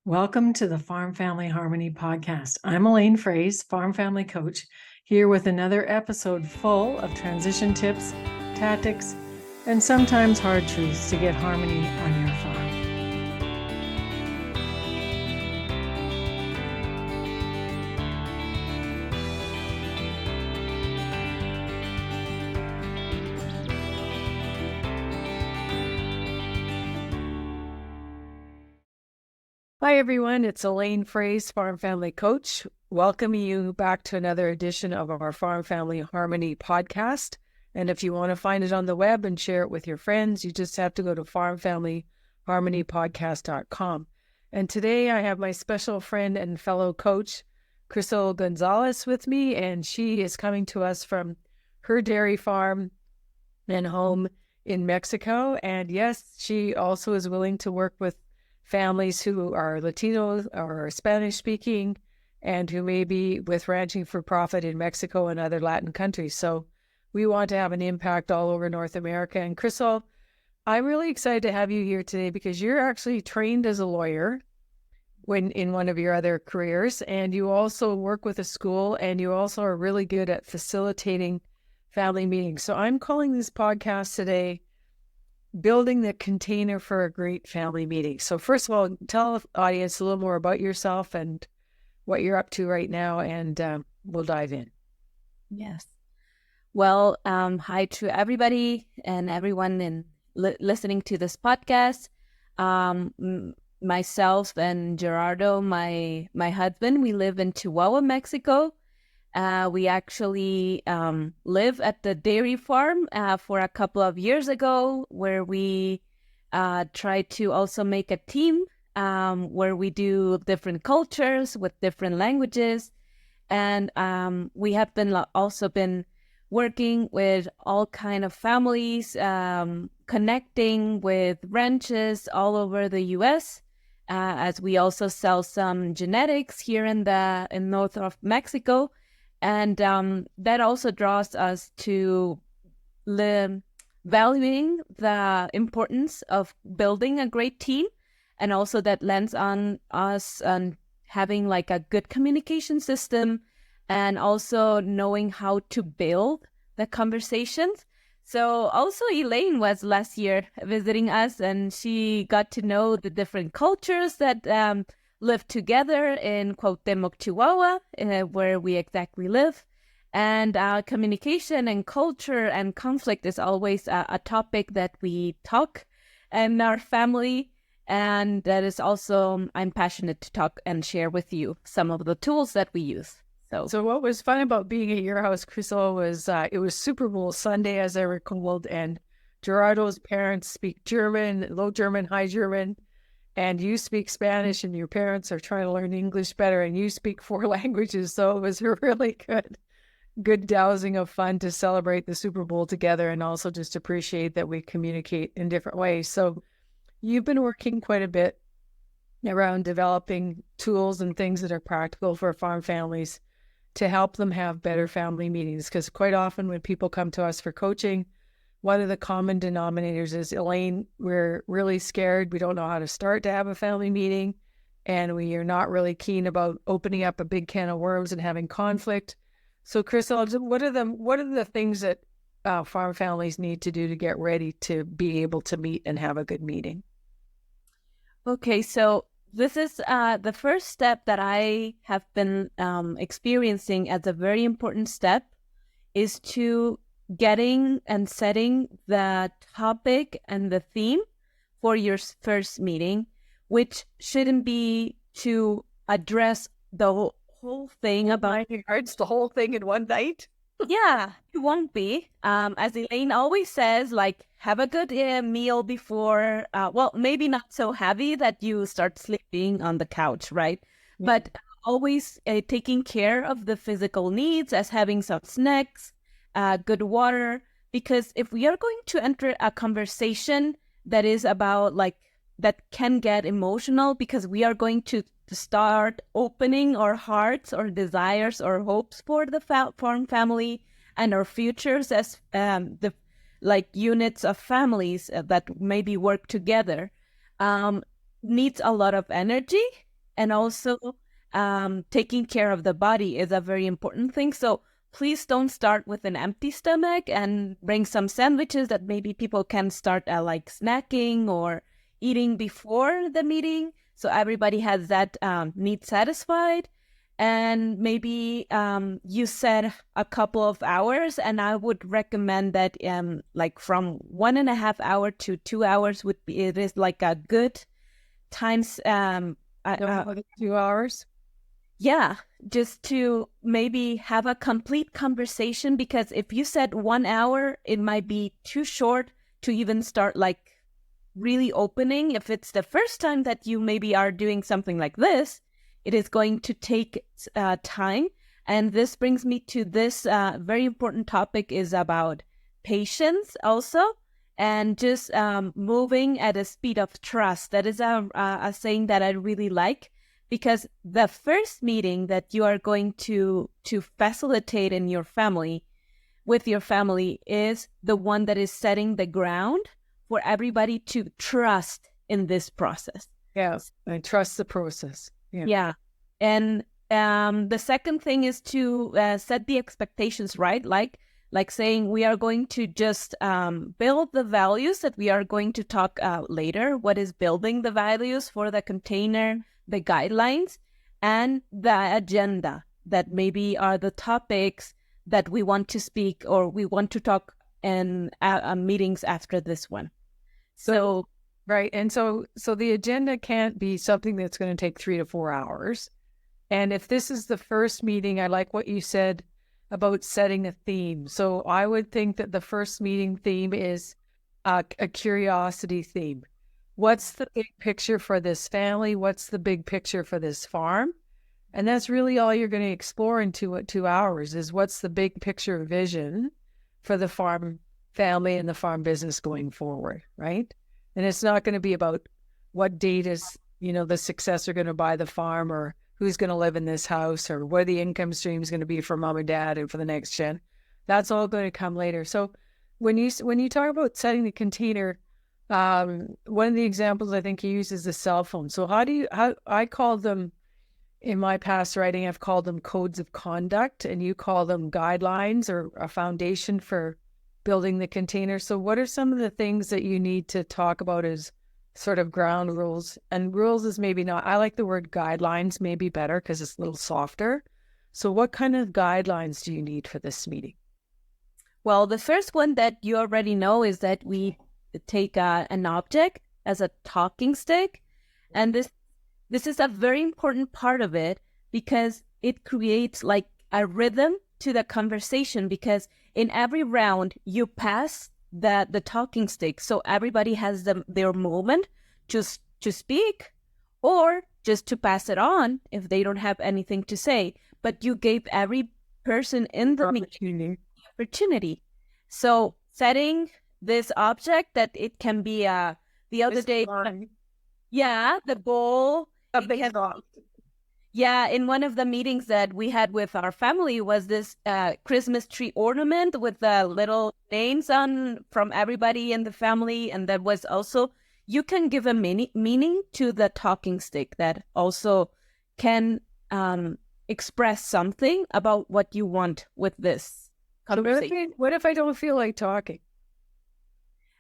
Welcome to the Farm Family Harmony Podcast. I'm Elaine Fraze, Farm Family Coach, here with another episode full of transition tips, tactics, and sometimes hard truths to get harmony on your farm. Hi, everyone. It's Elaine Fraze, Farm Family Coach, welcoming you back to another edition of our Farm Family Harmony podcast. And if you want to find it on the web and share it with your friends, you just have to go to farmfamilyharmonypodcast.com. And today I have my special friend and fellow coach, Crisol Gonzalez, with me, and she is coming to us from her dairy farm and home in Mexico. And yes, she also is willing to work with families who are Latino or Spanish speaking and who may be with ranching for profit in Mexico and other Latin countries. So we want to have an impact all over North America. And Crisol, I'm really excited to have you here today because you're actually trained as a lawyer when in one of your other careers, and you also work with a school, and you also are really good at facilitating family meetings. So I'm calling this podcast today Building the Container for a Great Family Meeting. So first of all, tell the audience a little more about yourself and what you're up to right now, and we'll dive in. Yes. Well, hi to everybody and everyone listening to this podcast. Myself and Gerardo, my husband, we live in Chihuahua, Mexico. We actually live at the dairy farm for a couple of years ago, where we try to also make a team where we do different cultures with different languages. And we have also been working with all kind of families, connecting with ranches all over the U.S., as we also sell some genetics here in north of Mexico. And that also draws us to valuing the importance of building a great team, and also that lends on us on having like a good communication system, and also knowing how to build the conversations. So also Elaine was last year visiting us, and she got to know the different cultures that live together in Cuauhtemoc, Chihuahua, where we exactly live. And communication and culture and conflict is always a topic that we talk in our family. And that is also, I'm passionate to talk and share with you some of the tools that we use. So what was fun about being at your house, Crisol, was it was Super Bowl Sunday, as I recalled, and Gerardo's parents speak German, Low German, High German, and you speak Spanish, and your parents are trying to learn English better, and you speak 4 languages. So it was a really good dousing of fun to celebrate the Super Bowl together, and also just appreciate that we communicate in different ways. So you've been working quite a bit around developing tools and things that are practical for farm families to help them have better family meetings. Because quite often when people come to us for coaching, one of the common denominators is, Elaine, we're really scared. We don't know how to start to have a family meeting, and we are not really keen about opening up a big can of worms and having conflict. So Crisol, what are the things that farm families need to do to get ready to be able to meet and have a good meeting? Okay, so this is the first step that I have been experiencing as a very important step, is to getting and setting the topic and the theme for your first meeting, which shouldn't be to address the whole thing about It's the whole thing in one night. Yeah, it won't be. As Elaine always says, like, have a good meal before, well, maybe not so heavy that you start sleeping on the couch, right? Yeah. But always taking care of the physical needs, as having some snacks, good water, because if we are going to enter a conversation that is about that can get emotional, because we are going to start opening our hearts or desires or hopes for the farm family and our futures as the units of families that maybe work together, needs a lot of energy and also taking care of the body is a very important thing. So please don't start with an empty stomach, and bring some sandwiches that maybe people can start like snacking or eating before the meeting, so everybody has that need satisfied. And maybe you said a couple of hours, and I would recommend that like from 1.5 hours to 2 hours would be, it is like a good times. No more than 2 hours. Yeah, just to maybe have a complete conversation, because if you said 1 hour, it might be too short to even start like really opening. If it's the first time that you maybe are doing something like this, it is going to take time. And this brings me to this very important topic is about patience also, and just moving at a speed of trust. That is a saying that I really like, because the first meeting that you are going to facilitate in your family, with your family, is the one that is setting the ground for everybody to trust in this process. Yes, I trust the process. Yeah. And the second thing is to set the expectations, right? Like saying we are going to just build the values that we are going to talk later. What is building the values for the container, the guidelines, and the agenda that maybe are the topics that we want to speak or we want to talk in meetings after this one. So right. And so the agenda can't be something that's going to take 3 to 4 hours. And if this is the first meeting, I like what you said about setting a theme. So I would think that the first meeting theme is a curiosity theme. What's the big picture for this family? What's the big picture for this farm? And that's really all you're going to explore in 2 hours is what's the big picture vision for the farm family and the farm business going forward, right? And it's not going to be about what date is, the successor going to buy the farm, or who's going to live in this house, or where the income stream is going to be for mom and dad and for the next gen. That's all going to come later. So when you talk about setting the container, one of the examples I think you use is the cell phone. So how I call them in my past writing, I've called them codes of conduct, and you call them guidelines or a foundation for building the container. So what are some of the things that you need to talk about as sort of ground rules? And rules is maybe not, I like the word guidelines maybe better because it's a little softer. So what kind of guidelines do you need for this meeting? Well, the first one that you already know is that we take an object as a talking stick. And this is a very important part of it, because it creates like a rhythm to the conversation, because in every round you pass the talking stick, so everybody has their moment just to speak or just to pass it on if they don't have anything to say. But you gave every person in the opportunity. So setting this object that it can be the other day, the bowl. Yeah, in one of the meetings that we had with our family was this Christmas tree ornament with the little names on from everybody in the family. And that was also, you can give a meaning to the talking stick that also can express something about what you want with this conversation. So what if I don't feel like talking?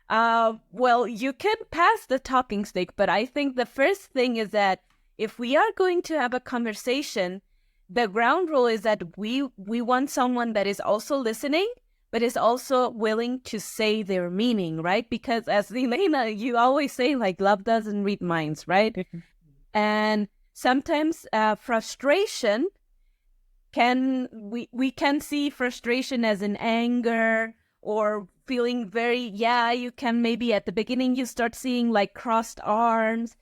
Well, you can pass the talking stick, but I think the first thing is that if we are going to have a conversation, the ground rule is that we want someone that is also listening, but is also willing to say their meaning, right? Because as Elena, you always say, like, love doesn't read minds, right? And sometimes frustration we can see frustration as an anger or feeling very, you can maybe at the beginning you start seeing like crossed arms,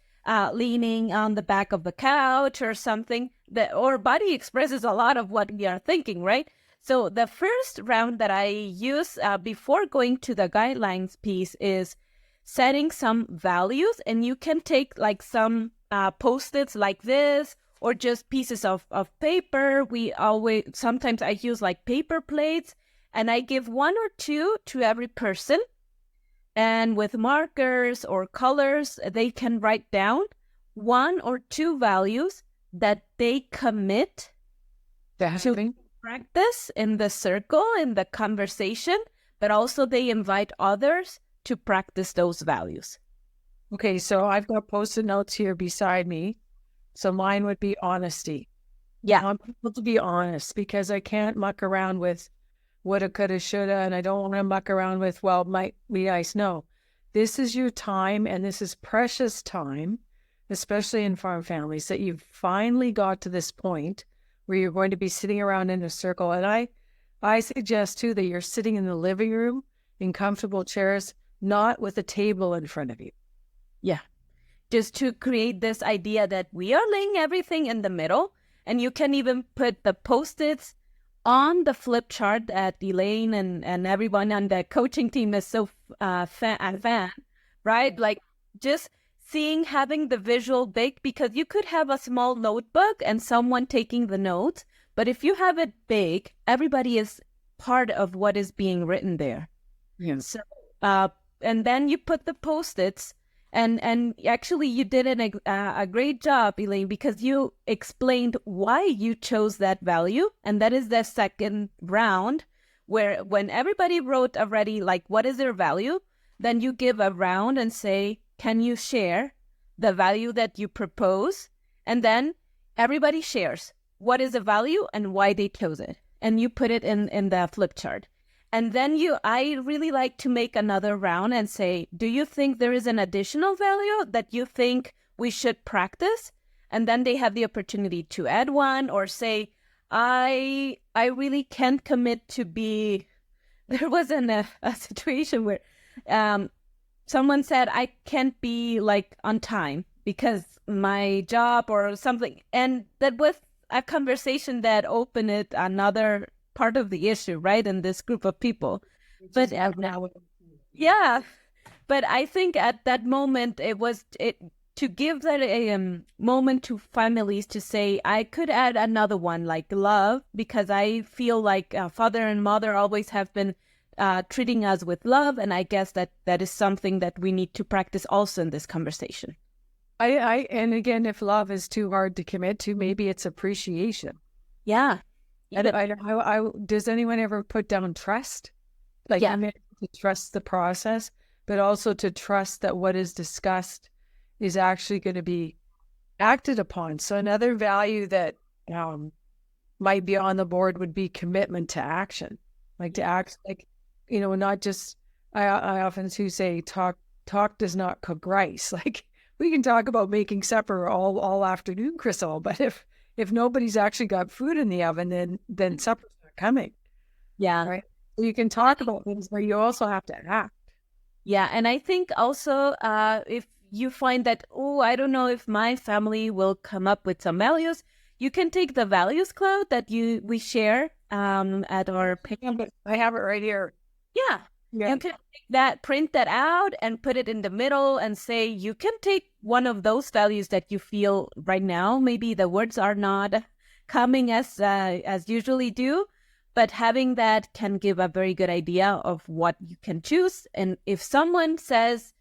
leaning on the back of the couch or something. That our body expresses a lot of what we are thinking, right? So the first round that I use before going to the guidelines piece is setting some values, and you can take like some post-its like this, or just pieces of paper. Sometimes I use like paper plates, and I give 1 or 2 to every person. And with markers or colors, they can write down 1 or 2 values that they commit to practice in the circle, in the conversation, but also they invite others to practice those values. Okay, so I've got post-it notes here beside me. So mine would be honesty. Yeah. I want people to be honest because I can't muck around with woulda, coulda, shoulda, and I don't want to muck around with, well, might be nice. No, this is your time, and this is precious time, especially in farm families, that you've finally got to this point where you're going to be sitting around in a circle. And I suggest too that you're sitting in the living room in comfortable chairs, not with a table in front of you. Yeah. Just to create this idea that we are laying everything in the middle, and you can even put the post-its on the flip chart that Elaine and everyone on the coaching team is so fan, right? Like just having the visual big, because you could have a small notebook and someone taking the notes, but if you have it big, everybody is part of what is being written there. Yeah. So, and then you put the post-its. And actually, you did a great job, Elaine, because you explained why you chose that value. And that is the second round, where when everybody wrote already, like, what is their value? Then you give a round and say, can you share the value that you propose? And then everybody shares what is the value and why they chose it. And you put it in the flip chart. And then I really like to make another round and say, do you think there is an additional value that you think we should practice? And then they have the opportunity to add one or say, I really can't commit to be. There was a situation where someone said, I can't be like on time because my job or something. And that was a conversation that opened it another part of the issue, right, in this group of people. But yeah, but I think at that moment to give that a moment to families to say, I could add another one like love, because I feel like father and mother always have been treating us with love, and I guess that is something that we need to practice also in this conversation. And again, if love is too hard to commit to, maybe it's appreciation. Yeah. Does anyone ever put down trust? Like, yeah. To trust the process, but also to trust that what is discussed is actually going to be acted upon. So another value that might be on the board would be commitment to action. Like to act, like, not just, I often too say, talk does not cook rice. Like, we can talk about making supper all afternoon, Crisol, but if nobody's actually got food in the oven, then supper's not coming. Yeah. Right. So you can talk about things, but you also have to act. Yeah. And I think also if you find that, I don't know if my family will come up with some values, you can take the values cloud that we share at our page. I have it right here. Yeah. You can print that out and put it in the middle and say, you can take one of those values that you feel right now. Maybe the words are not coming as usually do, but having that can give a very good idea of what you can choose. And if someone says,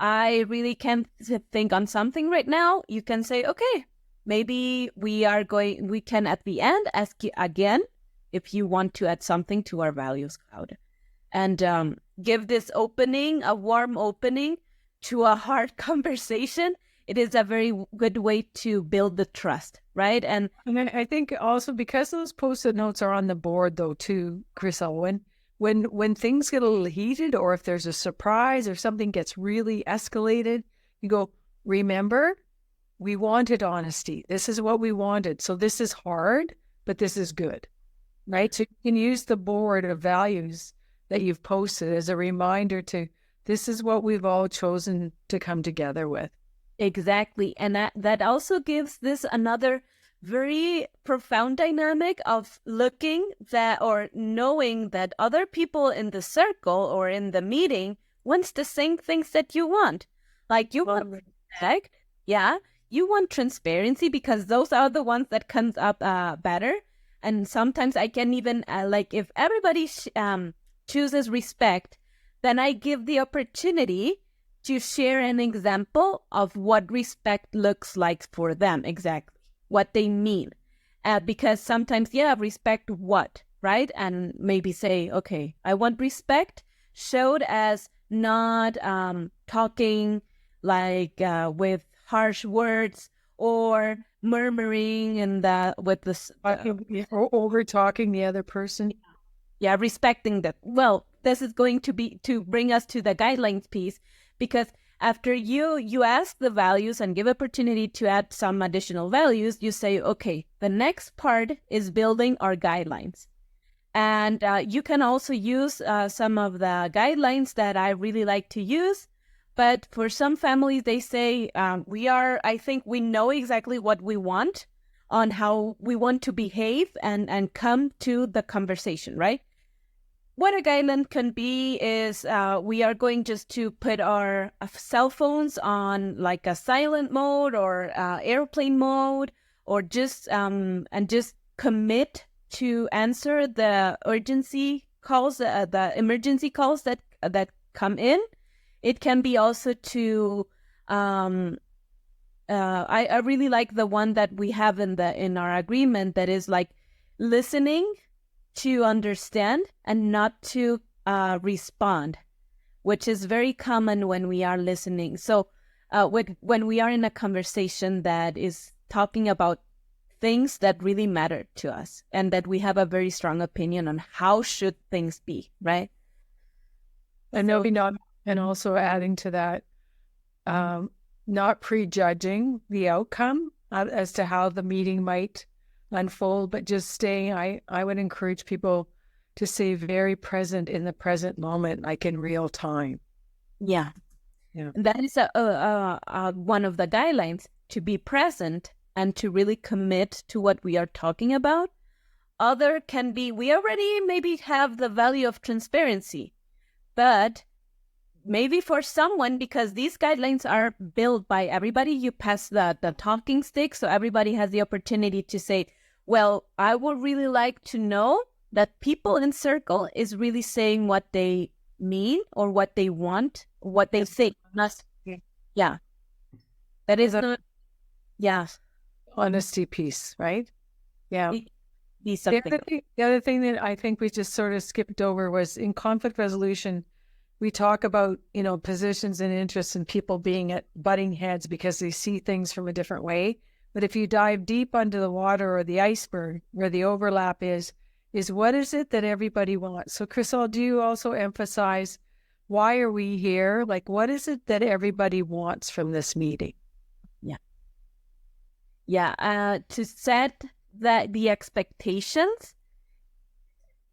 I really can't think on something right now, you can say, okay, maybe we can at the end ask you again if you want to add something to our values cloud. And give this opening, a warm opening to a hard conversation. It is a very good way to build the trust, right? And then I think also because those post-it notes are on the board, though, too, Crisol, when things get a little heated, or if there's a surprise or something gets really escalated, you go, remember, we wanted honesty. This is what we wanted. So this is hard, but this is good, right? So you can use the board of values that you've posted as a reminder to, this is what we've all chosen to come together with. Exactly. And that also gives this another very profound dynamic of looking that or knowing that other people in the circle or in the meeting wants the same things that you want. Like you want respect. Yeah. You want transparency, because those are the ones that comes up better. And sometimes I can even like if everybody chooses respect, then I give the opportunity to share an example of what respect looks like for them. Exactly. what they mean. Because sometimes, respect what, right? And maybe say, okay, I want respect showed as not talking like with harsh words or murmuring and with this or over talking the other person. Yeah, respecting that. Well, this is going to bring us to the guidelines piece, because after you ask the values and give opportunity to add some additional values, you say, okay, the next part is building our guidelines. And you can also use some of the guidelines that I really like to use. But for some families, they say, I think we know exactly what we want on how we want to behave and come to the conversation, right? What a guideline can be is we are going just to put our cell phones on like a silent mode or airplane mode, or just commit to answer the urgency calls, the emergency calls that come in. It can be also to I really like the one that we have in our agreement, that is like listening to understand and not to respond, which is very common when we are listening. So when we are in a conversation that is talking about things that really matter to us and that we have a very strong opinion on how should things be, right? And and also adding to that, not prejudging the outcome as to how the meeting might unfold, but just staying. I would encourage people to stay very present in the present moment, like in real time. Yeah. And that is one of the guidelines, to be present and to really commit to what we are talking about. Other can be, we already maybe have the value of transparency, but maybe for someone, because these guidelines are built by everybody, you pass the talking stick, so everybody has the opportunity to say, well, I would really like to know that people in circle is really saying what they mean or what they want, what they think. Yeah. That is not, yeah. Honesty piece, right? Yeah. The other thing that I think we just sort of skipped over was in conflict resolution, we talk about, positions and interests and people being at butting heads because they see things from a different way. But if you dive deep under the water or the iceberg where the overlap is what is it that everybody wants? So Crisol, do you also emphasize, why are we here? Like, what is it that everybody wants from this meeting? Yeah. To set the expectations,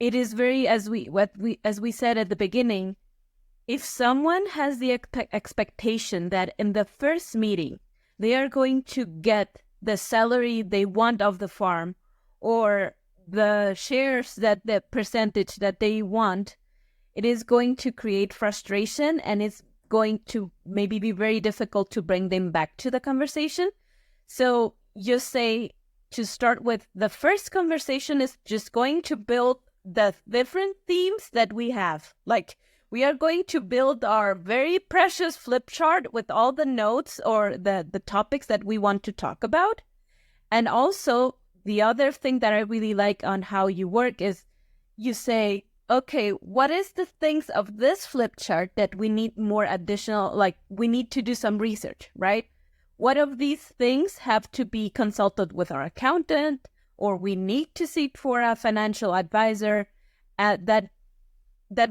it is very, as we said at the beginning, if someone has the expectation that in the first meeting they are going to get the salary they want of the farm, or the shares, that the percentage that they want, it is going to create frustration, and it's going to maybe be very difficult to bring them back to the conversation. So you say, to start with, the first conversation is just going to build the different themes that we have. Like, we are going to build our very precious flip chart with all the notes or the topics that we want to talk about. And also, the other thing that I really like on how you work is you say, okay, what is the things of this flip chart that we need more additional, like we need to do some research, right? What of these things have to be consulted with our accountant, or we need to seek for a financial advisor, that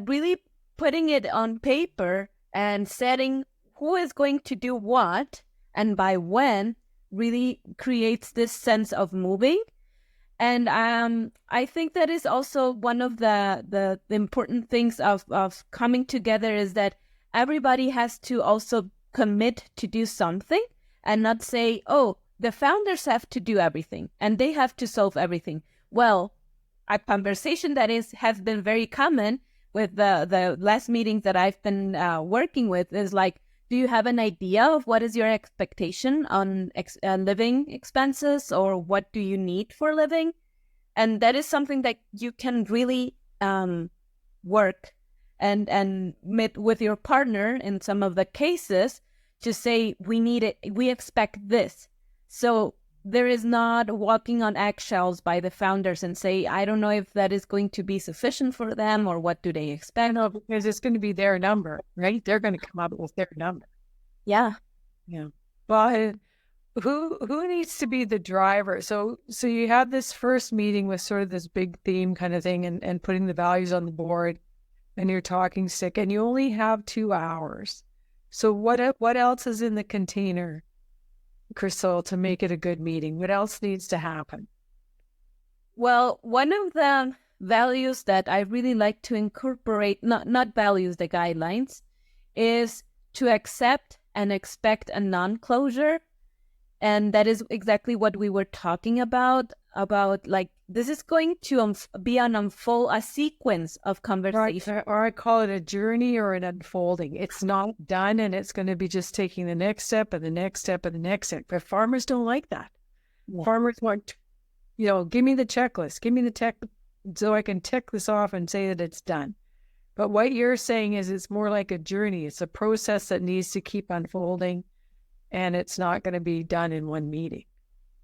really putting it on paper and setting who is going to do what and by when really creates this sense of moving. And I think that is also one of the important things of coming together, is that everybody has to also commit to do something and not say, oh, the founders have to do everything and they have to solve everything. Well, a conversation that has been very common with the last meetings that I've been working with is like, do you have an idea of what is your expectation on living expenses, or what do you need for living? And that is something that you can really work and meet with your partner in some of the cases to say, we need it, we expect this. So there is not walking on eggshells by the founders and say, I don't know if that is going to be sufficient for them or what do they expect. No, because it's going to be their number, right? They're going to come up with their number. Yeah. Yeah. Well, who needs to be the driver? So you had this first meeting with sort of this big theme kind of thing and putting the values on the board, and you're talking stick, and you only have 2 hours. So what else is in the container, Crisol, to make it a good meeting? What else needs to happen? Well, one of the values that I really like to incorporate, not values, the guidelines, is to accept and expect a non-closure. And that is exactly what we were talking about like, this is going to be a sequence of conversation. Right. Or I call it a journey or an unfolding. It's not done, and it's going to be just taking the next step and the next step and the next step. But farmers don't like that. Yeah. Farmers want, give me the checklist, give me the tech so I can tick this off and say that it's done. But what you're saying is it's more like a journey. It's a process that needs to keep unfolding, and it's not going to be done in one meeting.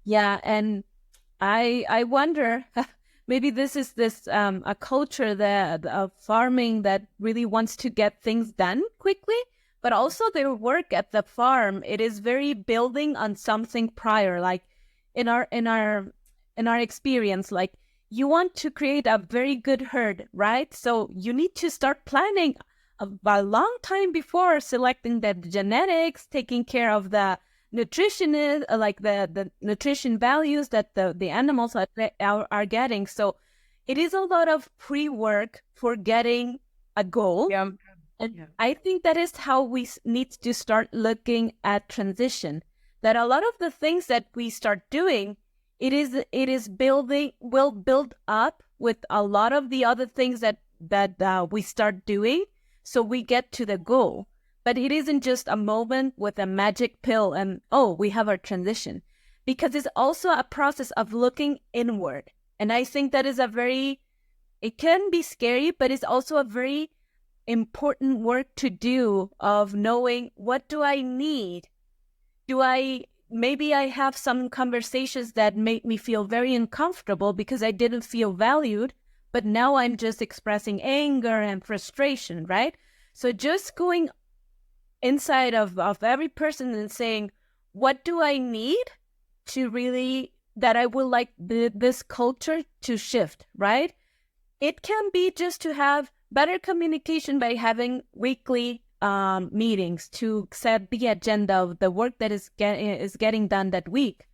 Yeah, and I wonder, maybe this is a culture of farming that really wants to get things done quickly, but also their work at the farm, it is very building on something prior. Like in our experience, like you want to create a very good herd, right? So you need to start planning a long time before, selecting the genetics, taking care of the nutrition, like the nutrition values that the animals are getting. So it is a lot of pre-work for getting a goal. Yeah. And I think that is how we need to start looking at transition. That a lot of the things that we start doing, will build up with a lot of the other things that we start doing. So we get to the goal. But it isn't just a moment with a magic pill and, we have our transition. Because it's also a process of looking inward. And I think that is it can be scary, but it's also a very important work to do of knowing, what do I need? Maybe I have some conversations that make me feel very uncomfortable because I didn't feel valued, but now I'm just expressing anger and frustration, right? So just going inside of every person and saying, what do I need to really, that I would like this culture to shift, right? It can be just to have better communication by having weekly meetings to set the agenda of the work that is getting done that week.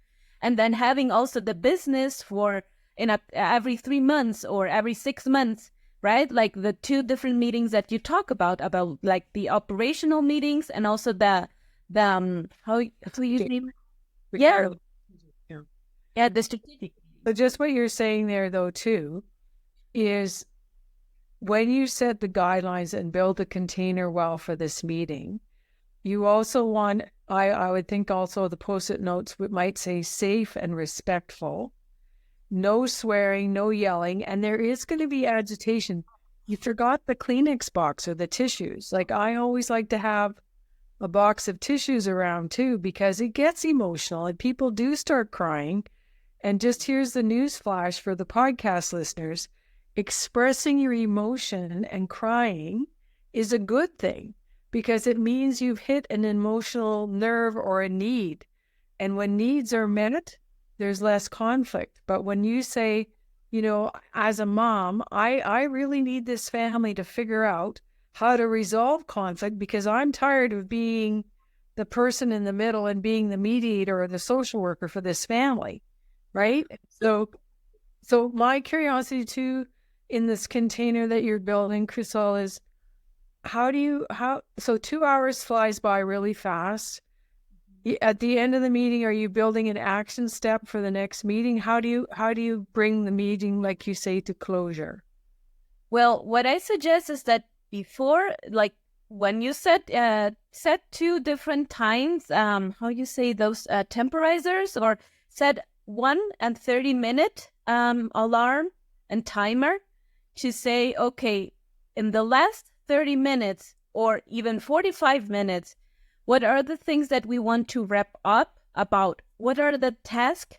And then having also the business for every 3 months or every 6 months, right? Like the 2 different meetings that you talk about like the operational meetings and also the how you name it? Yeah, the strategic. But just what you're saying there, though, too, is when you set the guidelines and build a container well for this meeting, you also want, I would think also the Post-it notes might say safe and respectful, no swearing, no yelling, and there is going to be agitation. You forgot the Kleenex box or the tissues. Like, I always like to have a box of tissues around too, because it gets emotional and people do start crying. And just here's the news flash for the podcast listeners. Expressing your emotion and crying is a good thing because it means you've hit an emotional nerve or a need. And when needs are met, there's less conflict. But when you say, as a mom, I really need this family to figure out how to resolve conflict because I'm tired of being the person in the middle and being the mediator or the social worker for this family, right? So my curiosity too, in this container that you're building, Crisol, is so 2 hours flies by really fast. At the end of the meeting, are you building an action step for the next meeting? How do you bring the meeting, like you say, to closure? Well, what I suggest is that before, like when you set 2 different times, how you say those temporizers, or set 1 and 30-minute alarm and timer to say, okay, in the last 30 minutes or even 45 minutes, what are the things that we want to wrap up about? What are the tasks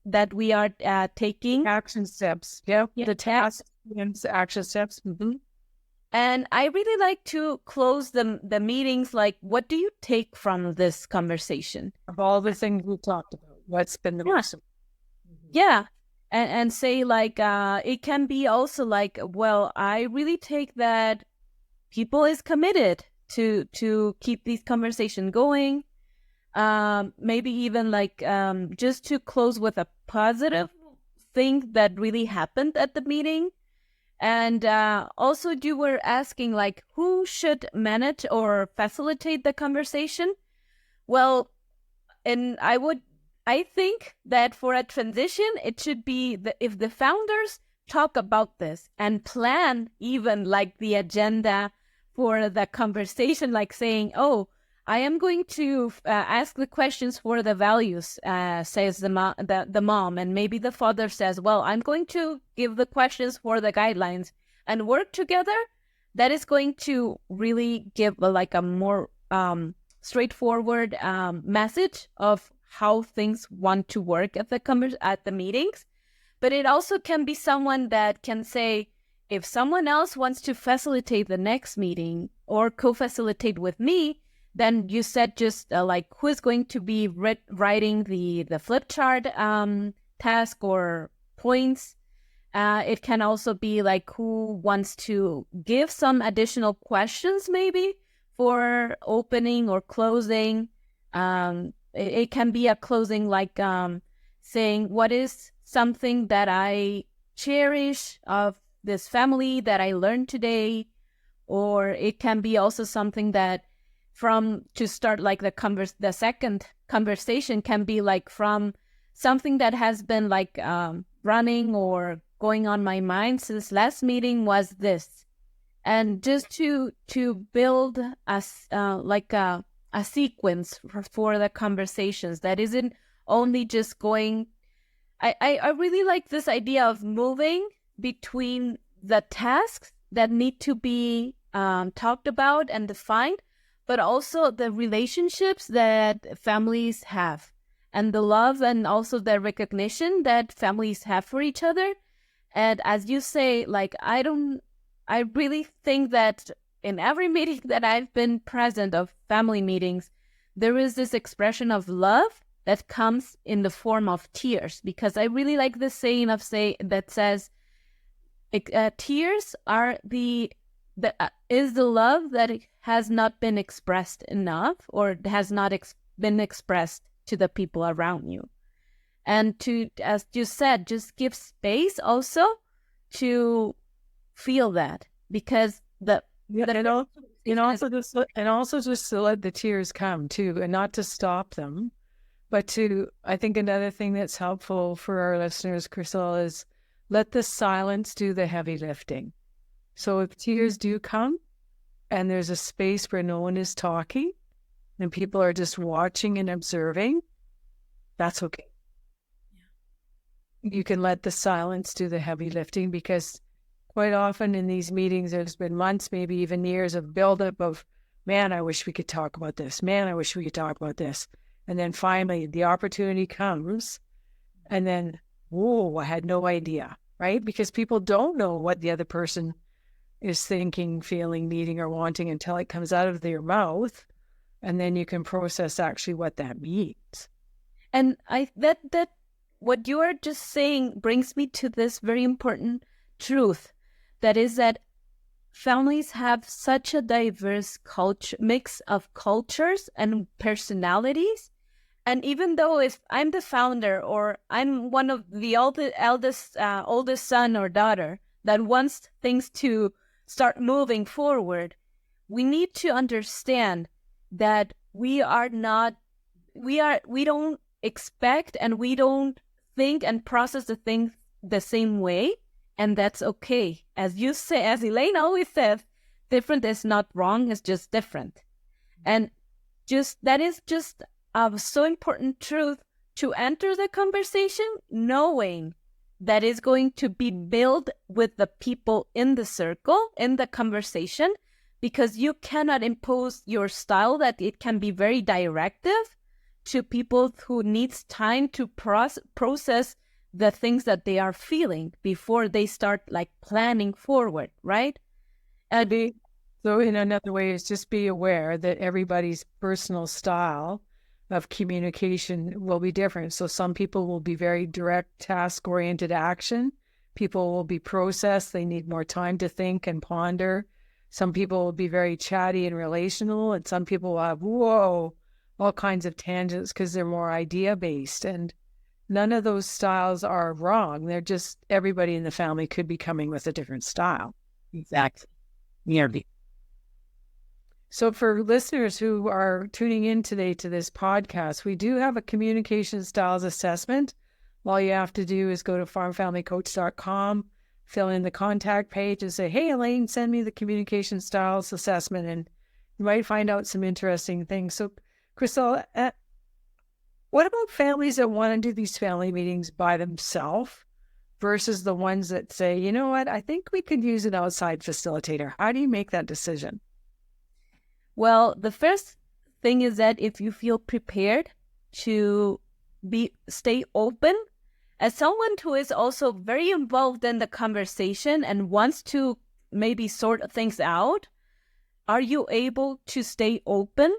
that we are taking. Action steps. Yep. Yeah. The task and action steps. And I really like to close the meetings like, what do you take from this conversation? Of all the things we talked about, what's been the most important? Yeah. And say like, it can be also like, well, I really take that people is committed to keep these conversation going. Maybe even like just to close with a positive thing that really happened at the meeting. And also you were asking like, who should manage or facilitate the conversation? Well, and I think that for a transition, it should be if the founders talk about this and plan even like the agenda for the conversation, like saying, oh, I am going to ask the questions for the values, says the mom, and maybe the father says, well, I'm going to give the questions for the guidelines and work together. That is going to really give like a more straightforward message of how things want to work at the meetings. But it also can be someone that can say, if someone else wants to facilitate the next meeting or co-facilitate with me, then you said just like who is going to be writing the flip chart task or points. It can also be like who wants to give some additional questions maybe for opening or closing. It can be a closing like saying what is something that I cherish of this family that I learned today. Or it can be also something that to start like the second conversation can be like from something that has been like running or going on my mind since last meeting was this. And just to build a sequence for the conversations that isn't only just going. I really like this idea of moving between the tasks that need to be talked about and defined, but also the relationships that families have and the love and also the recognition that families have for each other. And as you say, like, I really think that in every meeting that I've been present of family meetings, there is this expression of love that comes in the form of tears, because I really like the saying that says, tears are is the love that has not been expressed enough or has not been expressed to the people around you. And to, as you said, just give space also to feel that, because and also just to let the tears come too, and not to stop them, but I think another thing that's helpful for our listeners, Crisol, is let the silence do the heavy lifting. So if tears do come and there's a space where no one is talking and people are just watching and observing, that's okay. You can let the silence do the heavy lifting, because quite often in these meetings, there's been months, maybe even years of buildup of, man, I wish we could talk about this. Man, I wish we could talk about this. And then finally the opportunity comes and then, whoa, I had no idea, right? Because people don't know what the other person is thinking, feeling, needing, or wanting until it comes out of their mouth. And then you can process actually what that means. And that what you are just saying brings me to this very important truth. That is that families have such a diverse mix of cultures and personalities. And even though if I'm the founder or I'm one of the oldest son or daughter that wants things to start moving forward, we need to understand that we don't expect and we don't think and process the things the same way. And that's okay. As you say, as Elaine always says, different is not wrong, it's just different. And that is just a so important truth to enter the conversation knowing that is going to be built with the people in the circle, in the conversation, because you cannot impose your style that it can be very directive to people who needs time to process the things that they are feeling before they start like planning forward, right? So in another way is just be aware that everybody's personal style of communication will be different. So some people will be very direct, task-oriented action. People will be processed. They need more time to think and ponder. Some people will be very chatty and relational, and some people will have, all kinds of tangents because they're more idea-based. And none of those styles are wrong. They're just, everybody in the family could be coming with a different style. Exactly. Nearly. So for listeners who are tuning in today to this podcast, we do have a communication styles assessment. All you have to do is go to farmfamilycoach.com, fill in the contact page and say, hey, Elaine, send me the communication styles assessment. And you might find out some interesting things. So Crisol, what about families that want to do these family meetings by themselves versus the ones that say, you know what, I think we could use an outside facilitator? How do you make that decision? Well, the first thing is that if you feel prepared to stay open, as someone who is also very involved in the conversation and wants to maybe sort things out, are you able to stay open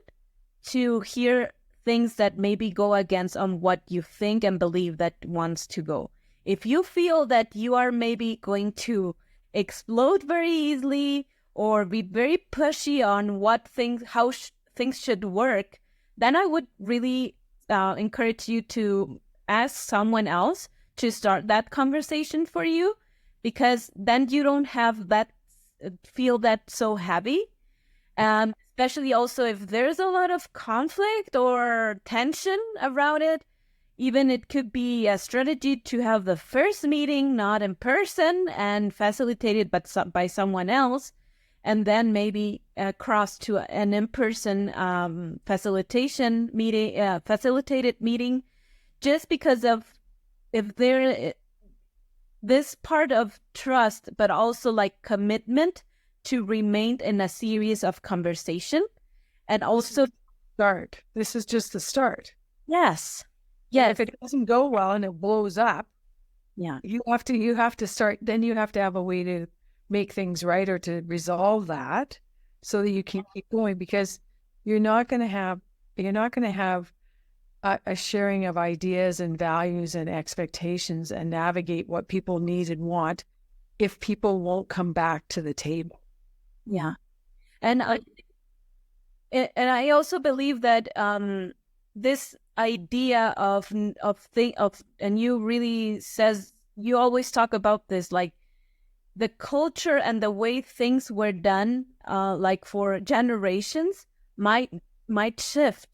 to hear things that maybe go against on what you think and believe that wants to go? If you feel that you are maybe going to explode very easily or be very pushy on how things should work, then I would really encourage you to ask someone else to start that conversation for you, because then you don't have that feel that so heavy. Especially also if there's a lot of conflict or tension around it, even it could be a strategy to have the first meeting not in person and facilitated by someone else, and then maybe cross to an in-person facilitated meeting, just because of if there this part of trust, but also like commitment to remain in a series of conversation, and also start. This is just the start. Yes. Yeah. If it doesn't go well and it blows up, yeah, you have to start. Then you have to have a way to make things right or to resolve that so that you can keep going, because you're not going to have a sharing of ideas and values and expectations and navigate what people need and want if people won't come back to the table. Yeah. And I also believe that this idea and you really says, you always talk about this, like the culture and the way things were done, like for generations might shift,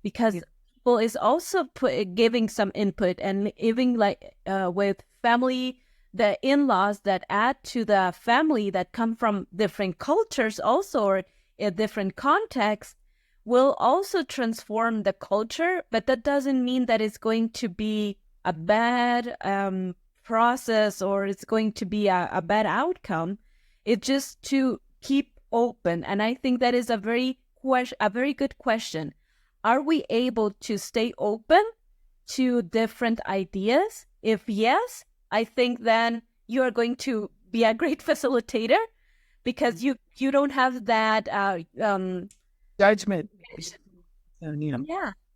because people is also giving some input, and even like with family, the in-laws that add to the family that come from different cultures also, or a different context, will also transform the culture. But that doesn't mean that it's going to be a bad process, or it's going to be a bad outcome. It's just to keep open. And I think that is a very good question. Are we able to stay open to different ideas? If yes, I think then you are going to be a great facilitator, because you don't have that judgment,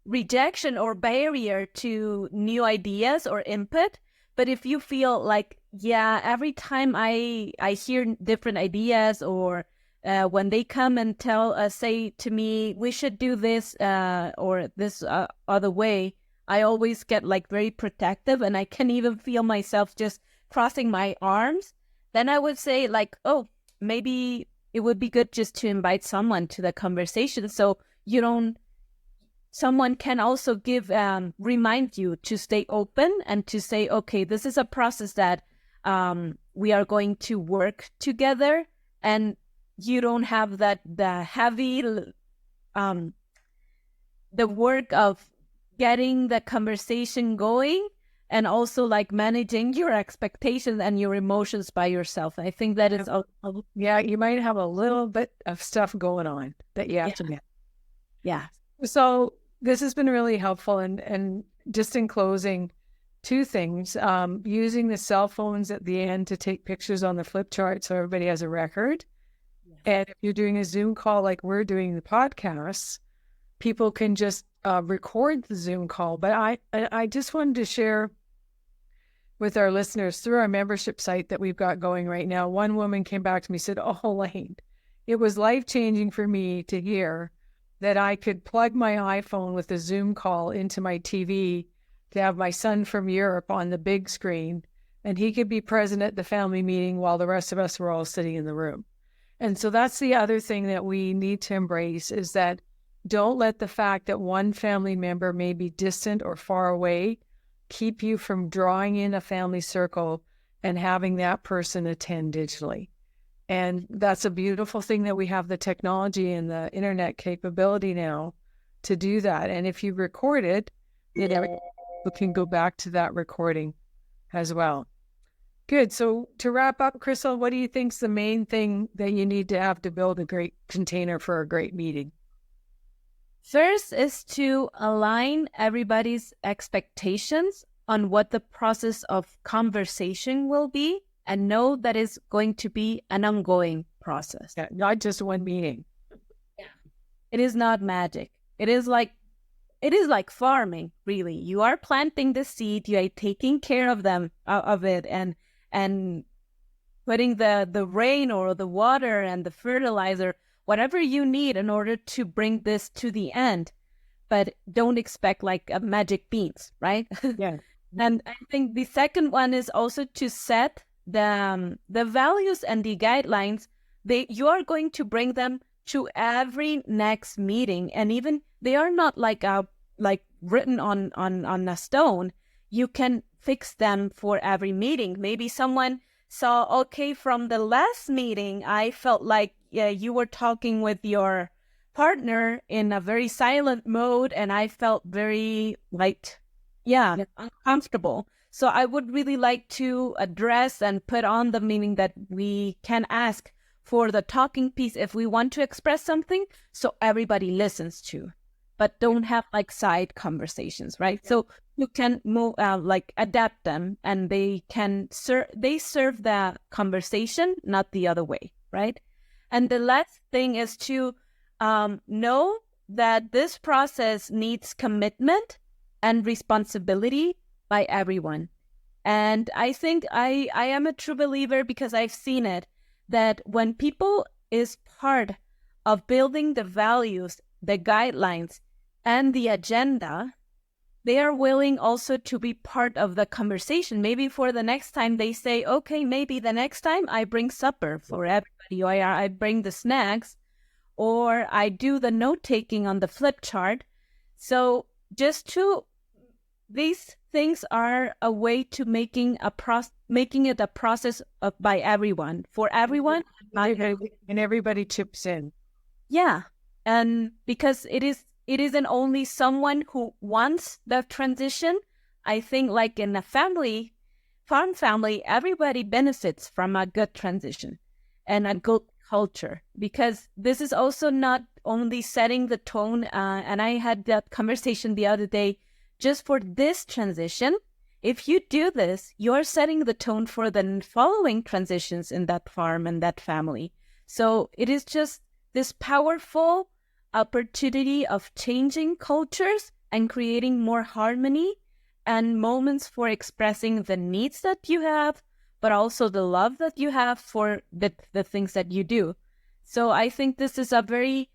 rejection or barrier to new ideas or input. But if you feel like, every time I hear different ideas, or when they come and say to me, we should do this or this other way, I always get like very protective, and I can even feel myself just crossing my arms. Then I would say like, oh, maybe it would be good just to invite someone to the conversation, so someone can also remind you to stay open and to say, okay, this is a process that we are going to work together, and you don't have the heavy the work of getting the conversation going, and also like managing your expectations and your emotions by yourself. I think that is you might have a little bit of stuff going on that you have to manage. Yeah. So this has been really helpful. And just in closing, two things, using the cell phones at the end to take pictures on the flip chart so everybody has a record. Yes. And if you're doing a Zoom call like we're doing the podcasts, people can just record the Zoom call. But I just wanted to share with our listeners through our membership site that we've got going right now. One woman came back to me and said, "Oh, Elaine, it was life-changing for me to hear that I could plug my iPhone with a Zoom call into my TV to have my son from Europe on the big screen, and he could be present at the family meeting while the rest of us were all sitting in the room." And so that's the other thing that we need to embrace, is that don't let the fact that one family member may be distant or far away keep you from drawing in a family circle and having that person attend digitally. And that's a beautiful thing that we have the technology and the internet capability now to do that. And if you record it, then people can go back to that recording as well. Good. So to wrap up, Crisol, what do you think is the main thing that you need to have to build a great container for a great meeting? First is to align everybody's expectations on what the process of conversation will be, and know that it's going to be an ongoing process. Yeah, not just one meeting. Yeah. It is not magic. It is like farming, really. You are planting the seed, you are taking care of it, and putting the rain or the water and the fertilizer, whatever you need in order to bring this to the end. But don't expect like a magic beans, right? Yeah. And I think the second one is also to set the values and the guidelines. You are going to bring them to every next meeting, and even they are not like written on a stone. You can fix them for every meeting. Maybe someone saw, okay, from the last meeting, I felt like you were talking with your partner in a very silent mode, and I felt very uncomfortable. So I would really like to address and put on the meaning that we can ask for the talking piece if we want to express something, so everybody listens to, but don't have like side conversations, right? So you can move adapt them, and they serve the conversation, not the other way, right? And the last thing is to know that this process needs commitment and responsibility by everyone. And I think I am a true believer, because I've seen it, that when people is part of building the values, the guidelines, and the agenda, they are willing also to be part of the conversation. Maybe for the next time they say, okay, maybe the next time I bring supper for everybody, or I bring the snacks, or I do the note-taking on the flip chart. So these things are a way to making it a process by everyone, for everyone. And everybody chips in. Yeah. And because it isn't only someone who wants the transition. I think like in a farm family, everybody benefits from a good transition and a good culture, because this is also not only setting the tone. And I had that conversation the other day, just for this transition. If you do this, you're setting the tone for the following transitions in that farm and that family. So it is just this powerful opportunity of changing cultures and creating more harmony and moments for expressing the needs that you have, but also the love that you have for the things that you do. So I think this is a very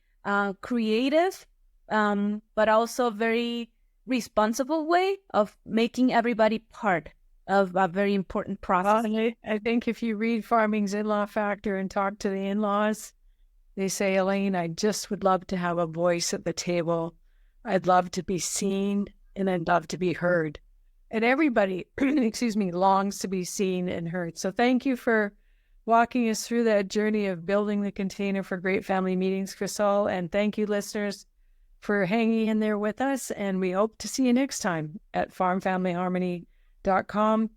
creative, but also very responsible way of making everybody part of a very important process. Well, I think if you read Farming's In-Law Factor and talk to the in-laws, they say, Elaine, I just would love to have a voice at the table. I'd love to be seen, and I'd love to be heard. And everybody, longs to be seen and heard. So thank you for walking us through that journey of building the container for great family meetings, Crisol. And thank you, listeners, for hanging in there with us. And we hope to see you next time at farmfamilyharmony.com.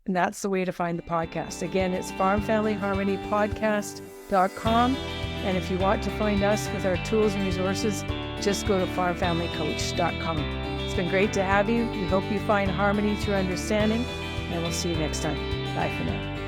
And that's the way to find the podcast. Again, it's farmfamilyharmonypodcast.com. And if you want to find us with our tools and resources, just go to farmfamilycoach.com. It's been great to have you. We hope you find harmony through understanding, and we'll see you next time. Bye for now.